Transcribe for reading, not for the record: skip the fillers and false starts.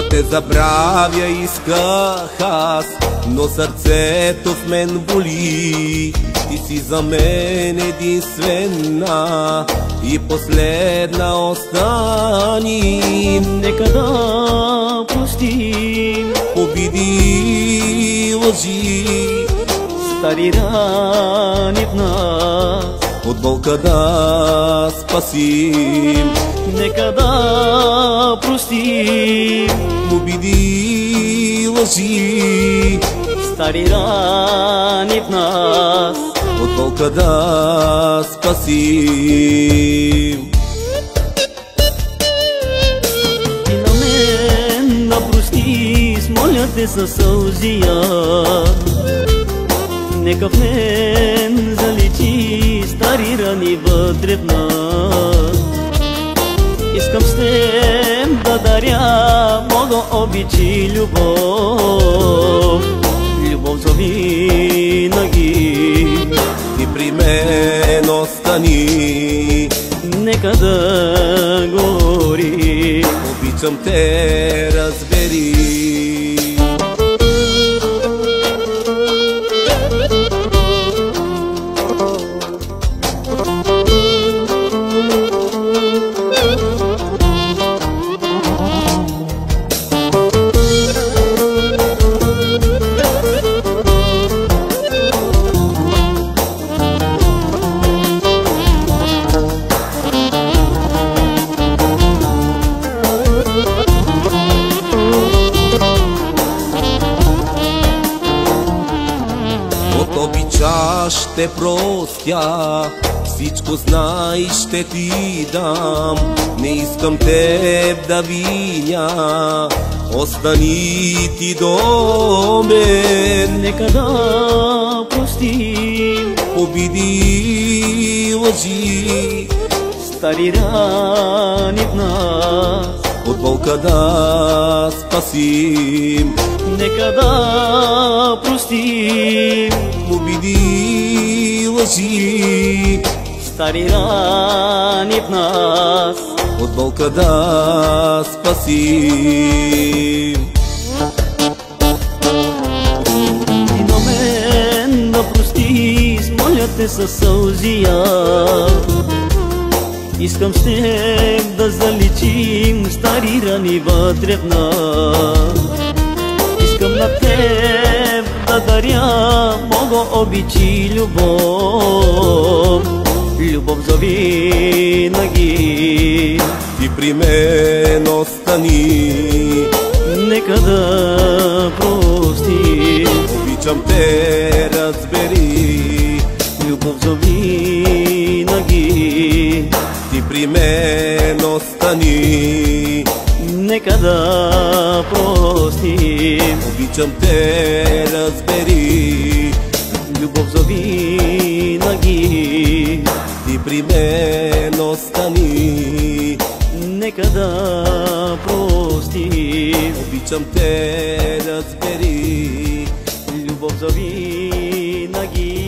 Те забравя исках аз, но сърцето в мен боли. Ти си за мен единствена и последна остани. Нека да простим обиди, лъжи, стари рани в нас, от болка да спасим. нека да простим обиди, лъжи, стари рани в нас, от болка да спасим. И на мен да прости, моля те със сълзия. Нека в мен заличи стари рани вътре в нас. Искам с теб да даря много обичи любов, любов за винаги. И при мен остани, Нека да гори, обичам те, разбери. От обича ще простя, всичко знай ще ти дам. Не искам теб да виня, остани ти до мен. нека да простим Обиди, лъжи, стари рани в нас, от болка да спасим. нека да простим Обиди, лъжи, стари рани в нас, от болка да спасим. и на мен да прости, моля те със сълзия. Искам с теб да заличим стари рани вътре в нас. Искам на теб да даря много обичи любов, любов за винаги. И при мен остани, Нека да прости, обичам те, разбери. любов за винаги. Ти при мен остани, Нека да прости, обичам те, разбери. любов за винаги. Ти при мен остани, Нека да прости, обичам те, разбери. любов за винаги.